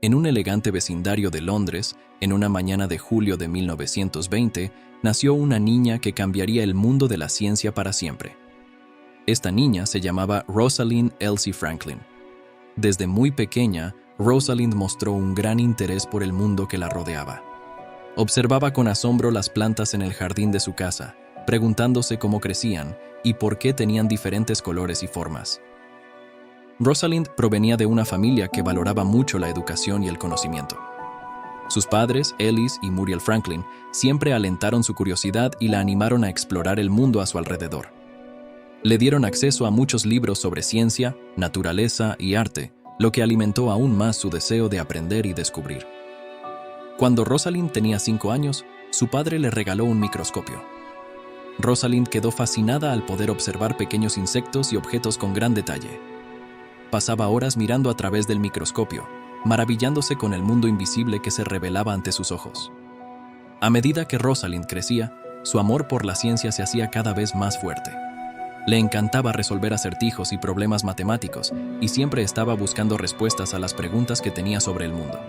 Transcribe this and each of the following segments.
En un elegante vecindario de Londres, en una mañana de julio de 1920, nació una niña que cambiaría el mundo de la ciencia para siempre. Esta niña se llamaba Rosalind Elsie Franklin. Desde muy pequeña, Rosalind mostró un gran interés por el mundo que la rodeaba. Observaba con asombro las plantas en el jardín de su casa, preguntándose cómo crecían y por qué tenían diferentes colores y formas. Rosalind provenía de una familia que valoraba mucho la educación y el conocimiento. Sus padres, Ellis y Muriel Franklin, siempre alentaron su curiosidad y la animaron a explorar el mundo a su alrededor. Le dieron acceso a muchos libros sobre ciencia, naturaleza y arte, lo que alimentó aún más su deseo de aprender y descubrir. Cuando Rosalind tenía 5 años, su padre le regaló un microscopio. Rosalind quedó fascinada al poder observar pequeños insectos y objetos con gran detalle. Pasaba horas mirando a través del microscopio, maravillándose con el mundo invisible que se revelaba ante sus ojos. A medida que Rosalind crecía, su amor por la ciencia se hacía cada vez más fuerte. Le encantaba resolver acertijos y problemas matemáticos y siempre estaba buscando respuestas a las preguntas que tenía sobre el mundo.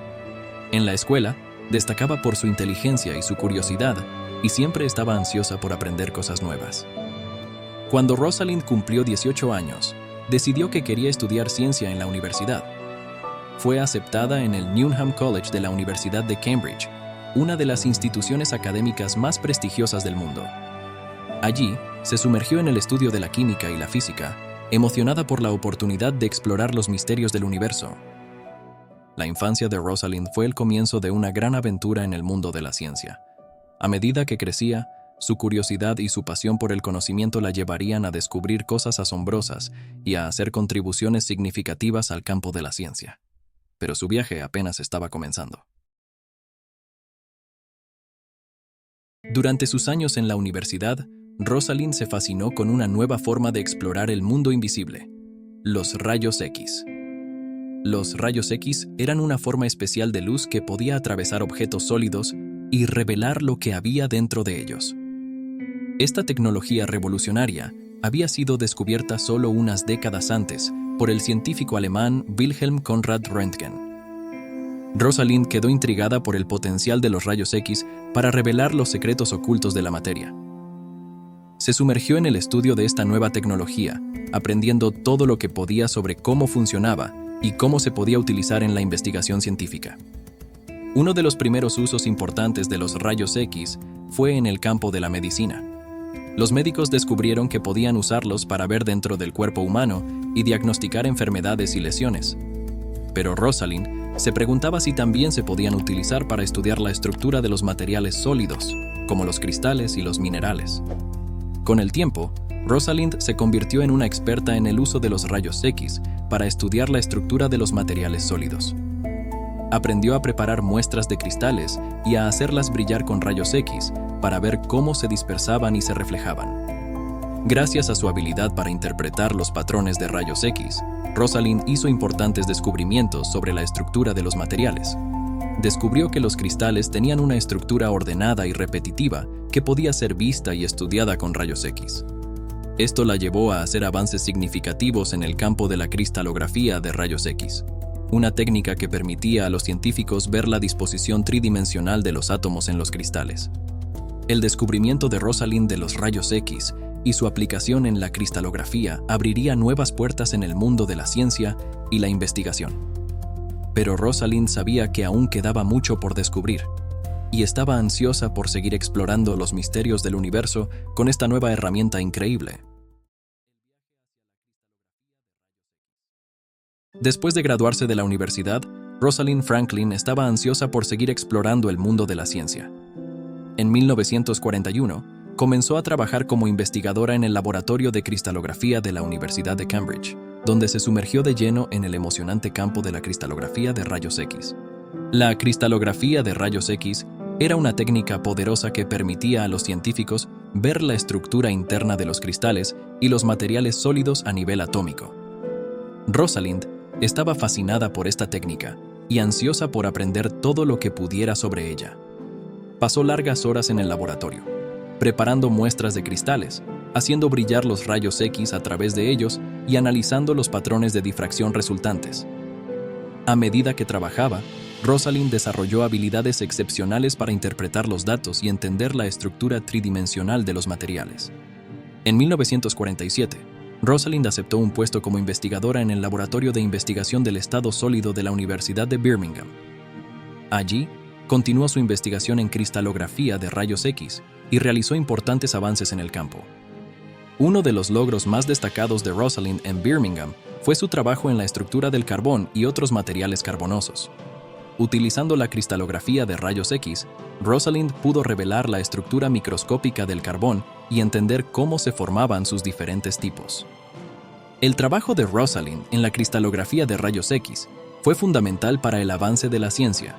En la escuela, destacaba por su inteligencia y su curiosidad y siempre estaba ansiosa por aprender cosas nuevas. Cuando Rosalind cumplió 18 años, decidió que quería estudiar ciencia en la universidad. Fue aceptada en el Newnham College de la Universidad de Cambridge, una de las instituciones académicas más prestigiosas del mundo. Allí, se sumergió en el estudio de la química y la física, emocionada por la oportunidad de explorar los misterios del universo. La infancia de Rosalind fue el comienzo de una gran aventura en el mundo de la ciencia. A medida que crecía, su curiosidad y su pasión por el conocimiento la llevarían a descubrir cosas asombrosas y a hacer contribuciones significativas al campo de la ciencia. Pero su viaje apenas estaba comenzando. Durante sus años en la universidad, Rosalind se fascinó con una nueva forma de explorar el mundo invisible: los rayos X. Los rayos X eran una forma especial de luz que podía atravesar objetos sólidos y revelar lo que había dentro de ellos. Esta tecnología revolucionaria había sido descubierta solo unas décadas antes por el científico alemán Wilhelm Conrad Röntgen. Rosalind quedó intrigada por el potencial de los rayos X para revelar los secretos ocultos de la materia. Se sumergió en el estudio de esta nueva tecnología, aprendiendo todo lo que podía sobre cómo funcionaba y cómo se podía utilizar en la investigación científica. Uno de los primeros usos importantes de los rayos X fue en el campo de la medicina. Los médicos descubrieron que podían usarlos para ver dentro del cuerpo humano y diagnosticar enfermedades y lesiones. Pero Rosalind se preguntaba si también se podían utilizar para estudiar la estructura de los materiales sólidos, como los cristales y los minerales. Con el tiempo, Rosalind se convirtió en una experta en el uso de los rayos X para estudiar la estructura de los materiales sólidos. Aprendió a preparar muestras de cristales y a hacerlas brillar con rayos X para ver cómo se dispersaban y se reflejaban. Gracias a su habilidad para interpretar los patrones de rayos X, Rosalind hizo importantes descubrimientos sobre la estructura de los materiales. Descubrió que los cristales tenían una estructura ordenada y repetitiva que podía ser vista y estudiada con rayos X. Esto la llevó a hacer avances significativos en el campo de la cristalografía de rayos X, una técnica que permitía a los científicos ver la disposición tridimensional de los átomos en los cristales. El descubrimiento de Rosalind de los rayos X y su aplicación en la cristalografía abriría nuevas puertas en el mundo de la ciencia y la investigación. Pero Rosalind sabía que aún quedaba mucho por descubrir, y estaba ansiosa por seguir explorando los misterios del universo con esta nueva herramienta increíble. Después de graduarse de la universidad, Rosalind Franklin estaba ansiosa por seguir explorando el mundo de la ciencia. En 1941, comenzó a trabajar como investigadora en el laboratorio de cristalografía de la Universidad de Cambridge, donde se sumergió de lleno en el emocionante campo de la cristalografía de rayos X. La cristalografía de rayos X era una técnica poderosa que permitía a los científicos ver la estructura interna de los cristales y los materiales sólidos a nivel atómico. Rosalind estaba fascinada por esta técnica y ansiosa por aprender todo lo que pudiera sobre ella. Pasó largas horas en el laboratorio, preparando muestras de cristales, haciendo brillar los rayos X a través de ellos y analizando los patrones de difracción resultantes. A medida que trabajaba, Rosalind desarrolló habilidades excepcionales para interpretar los datos y entender la estructura tridimensional de los materiales. En 1947, Rosalind aceptó un puesto como investigadora en el Laboratorio de Investigación del Estado Sólido de la Universidad de Birmingham. Allí, continuó su investigación en cristalografía de rayos X y realizó importantes avances en el campo. Uno de los logros más destacados de Rosalind en Birmingham fue su trabajo en la estructura del carbón y otros materiales carbonosos. Utilizando la cristalografía de rayos X, Rosalind pudo revelar la estructura microscópica del carbón y entender cómo se formaban sus diferentes tipos. El trabajo de Rosalind en la cristalografía de rayos X fue fundamental para el avance de la ciencia.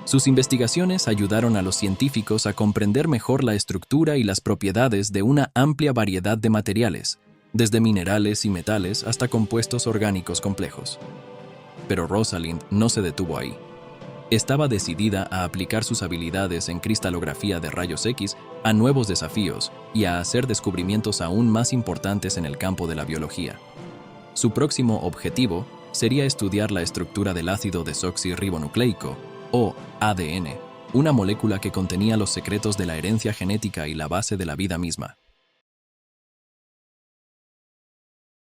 Sus investigaciones ayudaron a los científicos a comprender mejor la estructura y las propiedades de una amplia variedad de materiales, desde minerales y metales hasta compuestos orgánicos complejos. Pero Rosalind no se detuvo ahí. Estaba decidida a aplicar sus habilidades en cristalografía de rayos X a nuevos desafíos y a hacer descubrimientos aún más importantes en el campo de la biología. Su próximo objetivo sería estudiar la estructura del ácido desoxirribonucleico, o ADN, una molécula que contenía los secretos de la herencia genética y la base de la vida misma.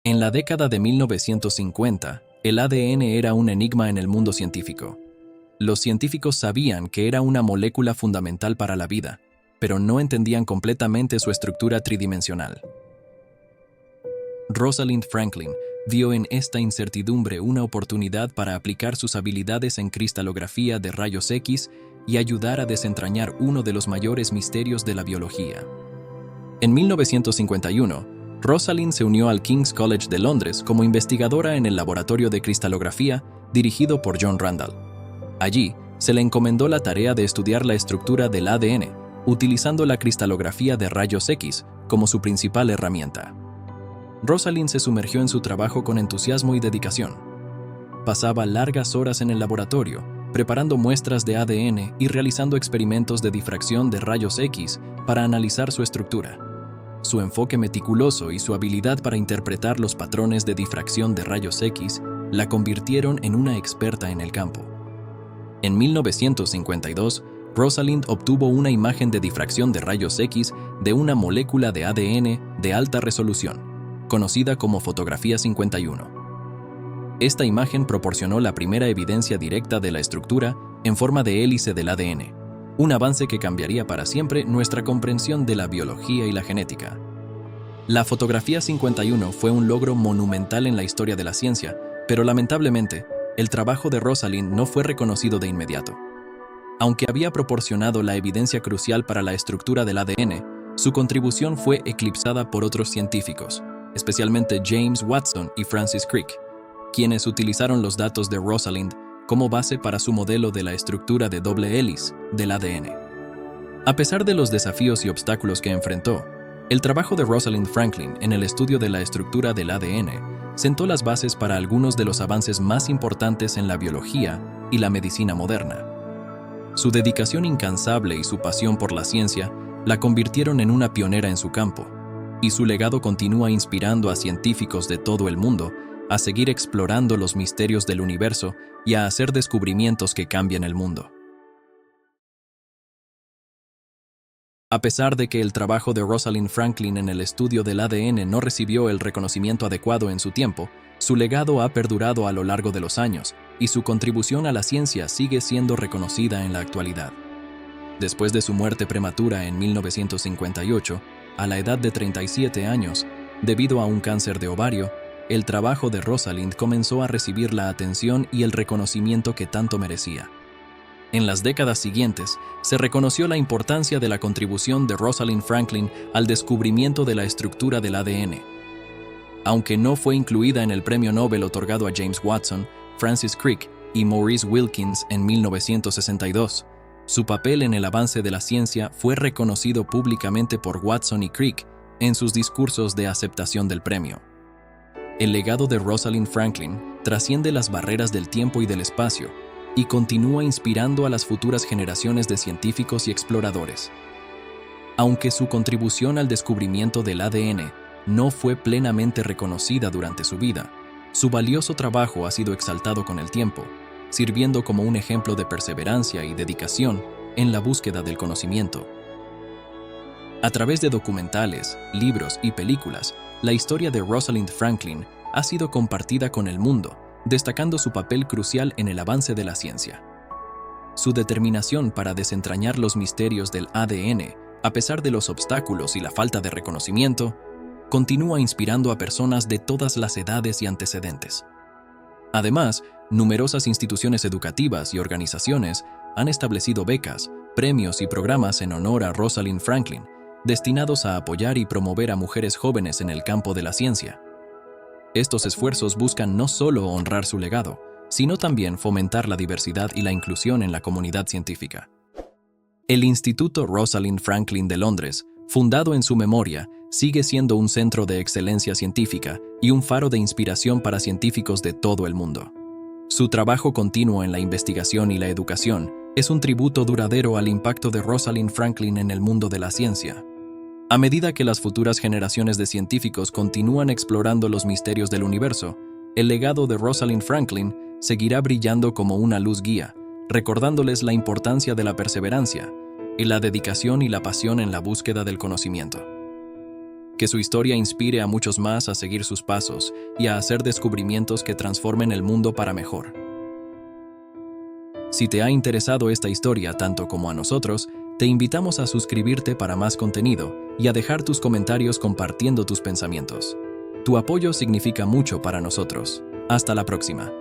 En la década de 1950, el ADN era un enigma en el mundo científico. Los científicos sabían que era una molécula fundamental para la vida, pero no entendían completamente su estructura tridimensional. Rosalind Franklin vio en esta incertidumbre una oportunidad para aplicar sus habilidades en cristalografía de rayos X y ayudar a desentrañar uno de los mayores misterios de la biología. En 1951, Rosalind se unió al King's College de Londres como investigadora en el laboratorio de cristalografía dirigido por John Randall. Allí, se le encomendó la tarea de estudiar la estructura del ADN, utilizando la cristalografía de rayos X como su principal herramienta. Rosalind se sumergió en su trabajo con entusiasmo y dedicación. Pasaba largas horas en el laboratorio, preparando muestras de ADN y realizando experimentos de difracción de rayos X para analizar su estructura. Su enfoque meticuloso y su habilidad para interpretar los patrones de difracción de rayos X la convirtieron en una experta en el campo. En 1952, Rosalind obtuvo una imagen de difracción de rayos X de una molécula de ADN de alta resolución, conocida como fotografía 51. Esta imagen proporcionó la primera evidencia directa de la estructura en forma de hélice del ADN, un avance que cambiaría para siempre nuestra comprensión de la biología y la genética. La fotografía 51 fue un logro monumental en la historia de la ciencia, pero lamentablemente, el trabajo de Rosalind no fue reconocido de inmediato. Aunque había proporcionado la evidencia crucial para la estructura del ADN, su contribución fue eclipsada por otros científicos, especialmente James Watson y Francis Crick, quienes utilizaron los datos de Rosalind como base para su modelo de la estructura de doble hélice del ADN. A pesar de los desafíos y obstáculos que enfrentó, el trabajo de Rosalind Franklin en el estudio de la estructura del ADN sentó las bases para algunos de los avances más importantes en la biología y la medicina moderna. Su dedicación incansable y su pasión por la ciencia la convirtieron en una pionera en su campo, y su legado continúa inspirando a científicos de todo el mundo a seguir explorando los misterios del universo y a hacer descubrimientos que cambian el mundo. A pesar de que el trabajo de Rosalind Franklin en el estudio del ADN no recibió el reconocimiento adecuado en su tiempo, su legado ha perdurado a lo largo de los años y su contribución a la ciencia sigue siendo reconocida en la actualidad. Después de su muerte prematura en 1958, a la edad de 37 años, debido a un cáncer de ovario, el trabajo de Rosalind comenzó a recibir la atención y el reconocimiento que tanto merecía. En las décadas siguientes, se reconoció la importancia de la contribución de Rosalind Franklin al descubrimiento de la estructura del ADN. Aunque no fue incluida en el premio Nobel otorgado a James Watson, Francis Crick y Maurice Wilkins en 1962, su papel en el avance de la ciencia fue reconocido públicamente por Watson y Crick en sus discursos de aceptación del premio. El legado de Rosalind Franklin trasciende las barreras del tiempo y del espacio y continúa inspirando a las futuras generaciones de científicos y exploradores. Aunque su contribución al descubrimiento del ADN no fue plenamente reconocida durante su vida, su valioso trabajo ha sido exaltado con el tiempo, sirviendo como un ejemplo de perseverancia y dedicación en la búsqueda del conocimiento. A través de documentales, libros y películas, la historia de Rosalind Franklin ha sido compartida con el mundo, destacando su papel crucial en el avance de la ciencia. Su determinación para desentrañar los misterios del ADN, a pesar de los obstáculos y la falta de reconocimiento, continúa inspirando a personas de todas las edades y antecedentes. Además, numerosas instituciones educativas y organizaciones han establecido becas, premios y programas en honor a Rosalind Franklin, destinados a apoyar y promover a mujeres jóvenes en el campo de la ciencia. Estos esfuerzos buscan no solo honrar su legado, sino también fomentar la diversidad y la inclusión en la comunidad científica. El Instituto Rosalind Franklin de Londres, fundado en su memoria, sigue siendo un centro de excelencia científica y un faro de inspiración para científicos de todo el mundo. Su trabajo continuo en la investigación y la educación es un tributo duradero al impacto de Rosalind Franklin en el mundo de la ciencia. A medida que las futuras generaciones de científicos continúan explorando los misterios del universo, el legado de Rosalind Franklin seguirá brillando como una luz guía, recordándoles la importancia de la perseverancia y la dedicación y la pasión en la búsqueda del conocimiento. Que su historia inspire a muchos más a seguir sus pasos y a hacer descubrimientos que transformen el mundo para mejor. Si te ha interesado esta historia tanto como a nosotros, te invitamos a suscribirte para más contenido y a dejar tus comentarios compartiendo tus pensamientos. Tu apoyo significa mucho para nosotros. Hasta la próxima.